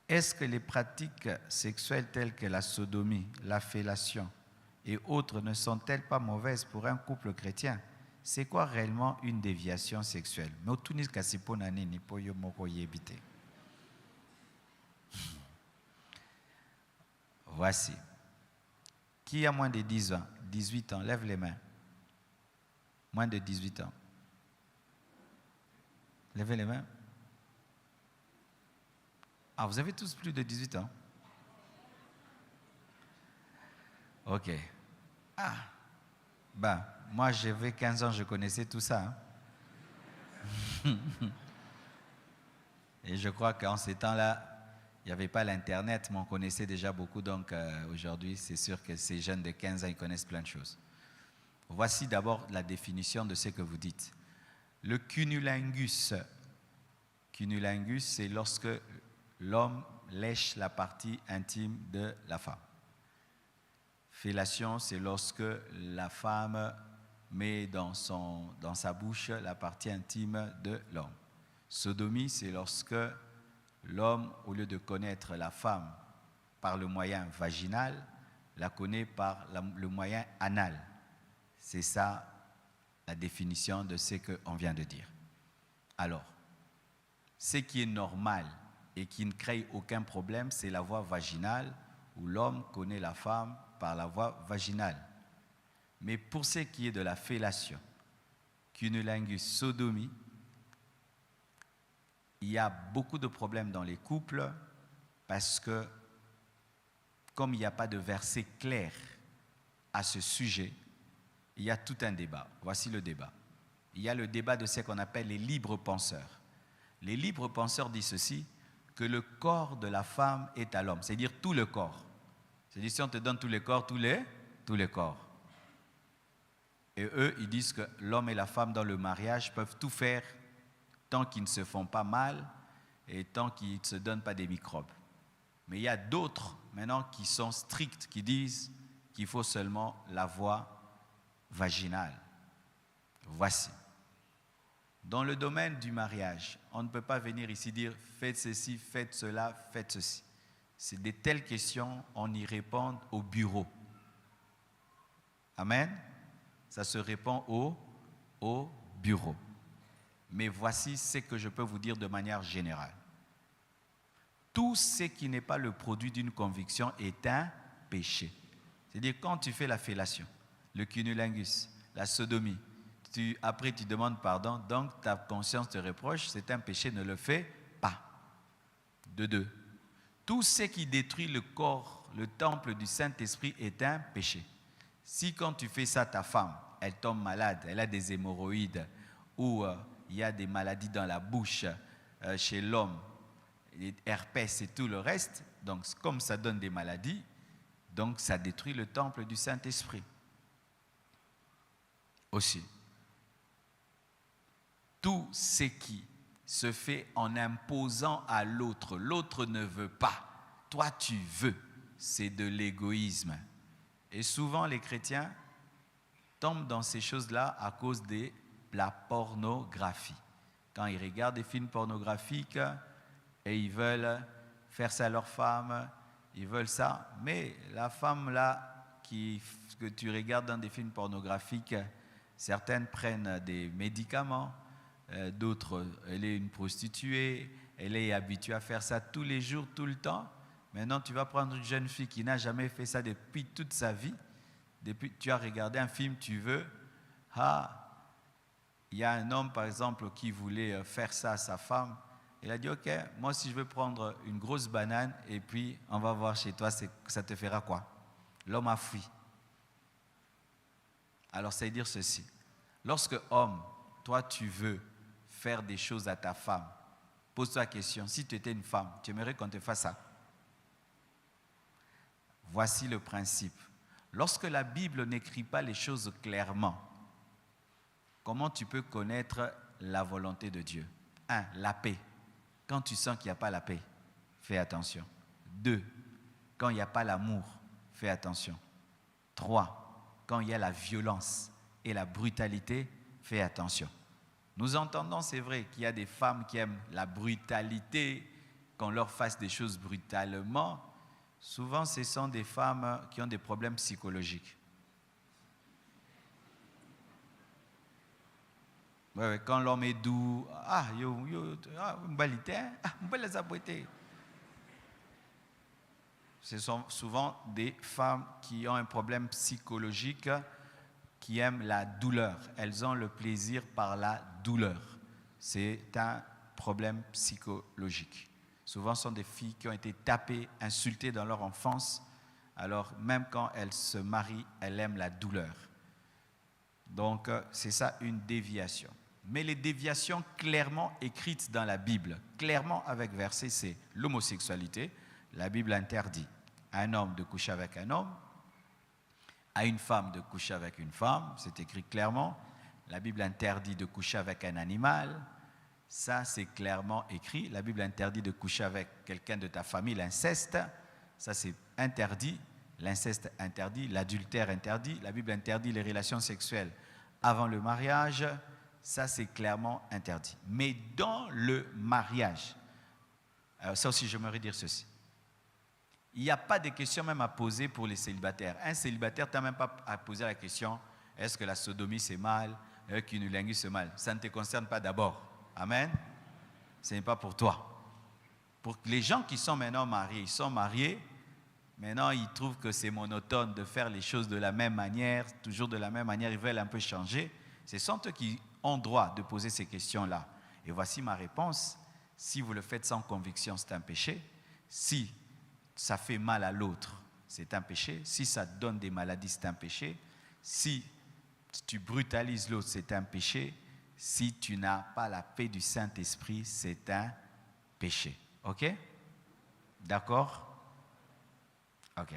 Est-ce que les pratiques sexuelles telles que la sodomie, la fellation et autres ne sont-elles pas mauvaises pour un couple chrétien? C'est quoi réellement une déviation sexuelle? Voici. Qui a moins de 10 ans, 18 ans, lève les mains. Moins de 18 ans. Levez les mains. Ah, vous avez tous plus de 18 ans? Ok. Ah, ben, moi j'avais 15 ans, je connaissais tout ça. Hein? Et je crois qu'en ces temps-là, il n'y avait pas l'Internet, mais on connaissait déjà beaucoup. Donc aujourd'hui, c'est sûr que ces jeunes de 15 ans, ils connaissent plein de choses. Voici d'abord la définition de ce que vous dites. Le cunnilingus. Cunnilingus, c'est lorsque l'homme lèche la partie intime de la femme. Fellation, c'est lorsque la femme met dans sa bouche la partie intime de l'homme. Sodomie, c'est lorsque l'homme, au lieu de connaître la femme par le moyen vaginal, la connaît par le moyen anal. C'est ça la définition de ce qu'on vient de dire. Alors, ce qui est normal et qui ne crée aucun problème, c'est la voie vaginale où l'homme connaît la femme par la voie vaginale. Mais pour ce qui est de la fellation, cunnilingus, sodomie, il y a beaucoup de problèmes dans les couples parce que, comme il n'y a pas de verset clair à ce sujet, il y a tout un débat. Voici le débat. Il y a le débat de ce qu'on appelle les libres penseurs. Les libres penseurs disent ceci, que le corps de la femme est à l'homme, c'est-à-dire tout le corps. C'est-à-dire si on te donne tout le corps, tous les corps. Et eux, ils disent que l'homme et la femme dans le mariage peuvent tout faire tant qu'ils ne se font pas mal et tant qu'ils ne se donnent pas des microbes. Mais il y a d'autres maintenant qui sont stricts, qui disent qu'il faut seulement la voie vaginale. Voici. Dans le domaine du mariage, on ne peut pas venir ici dire « faites ceci, faites cela, faites ceci ». C'est de telles questions, on y répond au bureau. Amen. Ça se répond au bureau. Mais voici ce que je peux vous dire de manière générale. Tout ce qui n'est pas le produit d'une conviction est un péché. C'est-à-dire quand tu fais la fellation, le cunnilingus, la sodomie, après tu demandes pardon, donc ta conscience te reproche, c'est un péché, ne le fais pas. De deux. Tout ce qui détruit le corps, le temple du Saint-Esprit est un péché. Si quand tu fais ça, ta femme, elle tombe malade, elle a des hémorroïdes ou il y a des maladies dans la bouche chez l'homme, herpès et tout le reste, donc comme ça donne des maladies, donc ça détruit le temple du Saint-Esprit. Aussi. Tout ce qui se fait en imposant à l'autre. L'autre ne veut pas. Toi, tu veux. C'est de l'égoïsme. Et souvent, les chrétiens tombent dans ces choses-là à cause de la pornographie. Quand ils regardent des films pornographiques et ils veulent faire ça à leur femme, ils veulent ça. Mais la femme là que tu regardes dans des films pornographiques, certaines prennent des médicaments, d'autres, elle est une prostituée, elle est habituée à faire ça tous les jours, tout le temps. Maintenant, tu vas prendre une jeune fille qui n'a jamais fait ça depuis toute sa vie. Depuis que tu as regardé un film, tu veux. Il y a un homme, par exemple, qui voulait faire ça à sa femme. Il a dit, ok, moi si je veux prendre une grosse banane et puis on va voir chez toi, ça te fera quoi? L'homme a fui. Alors, c'est dire ceci. Lorsque homme, toi tu veux faire des choses à ta femme, pose-toi la question, si tu étais une femme, tu aimerais qu'on te fasse ça? Voici le principe. Lorsque la Bible n'écrit pas les choses clairement, comment tu peux connaître la volonté de Dieu? 1. La paix. Quand tu sens qu'il n'y a pas la paix, fais attention. 2. Quand il n'y a pas l'amour, fais attention. 3. Quand il y a la violence et la brutalité, fais attention. Nous entendons, c'est vrai, qu'il y a des femmes qui aiment la brutalité, qu'on leur fasse des choses brutalement, souvent ce sont des femmes qui ont des problèmes psychologiques. Ouais, quand l'homme est doux, ce sont souvent des femmes qui ont un problème psychologique, qui aiment la douleur. Elles ont le plaisir par la douleur. C'est un problème psychologique. Souvent, ce sont des filles qui ont été tapées, insultées dans leur enfance. Alors, même quand elles se marient, elles aiment la douleur. Donc, c'est ça une déviation. Mais les déviations clairement écrites dans la Bible, clairement avec verset, c'est l'homosexualité. La Bible interdit à un homme de coucher avec un homme, à une femme de coucher avec une femme, c'est écrit clairement. La Bible interdit de coucher avec un animal, ça c'est clairement écrit. La Bible interdit de coucher avec quelqu'un de ta famille, l'inceste, ça c'est interdit. L'inceste interdit, l'adultère interdit. La Bible interdit les relations sexuelles avant le mariage, ça c'est clairement interdit. Mais dans le mariage, ça aussi j'aimerais dire ceci. Il n'y a pas de question même à poser pour les célibataires. Un célibataire, tu n'as même pas à poser la question, est-ce que la sodomie c'est mal, cunnilingus c'est mal. Ça ne te concerne pas d'abord. Amen. Ce n'est pas pour toi. Pour les gens qui sont maintenant mariés, ils sont mariés, maintenant ils trouvent que c'est monotone de faire les choses de la même manière, toujours de la même manière, ils veulent un peu changer. Ce sont eux qui ont droit de poser ces questions-là. Et voici ma réponse. Si vous le faites sans conviction, c'est un péché. Si ça fait mal à l'autre, c'est un péché. Si ça donne des maladies, c'est un péché. Si tu brutalises l'autre, c'est un péché. Si tu n'as pas la paix du Saint-Esprit, c'est un péché. OK? D'accord? OK.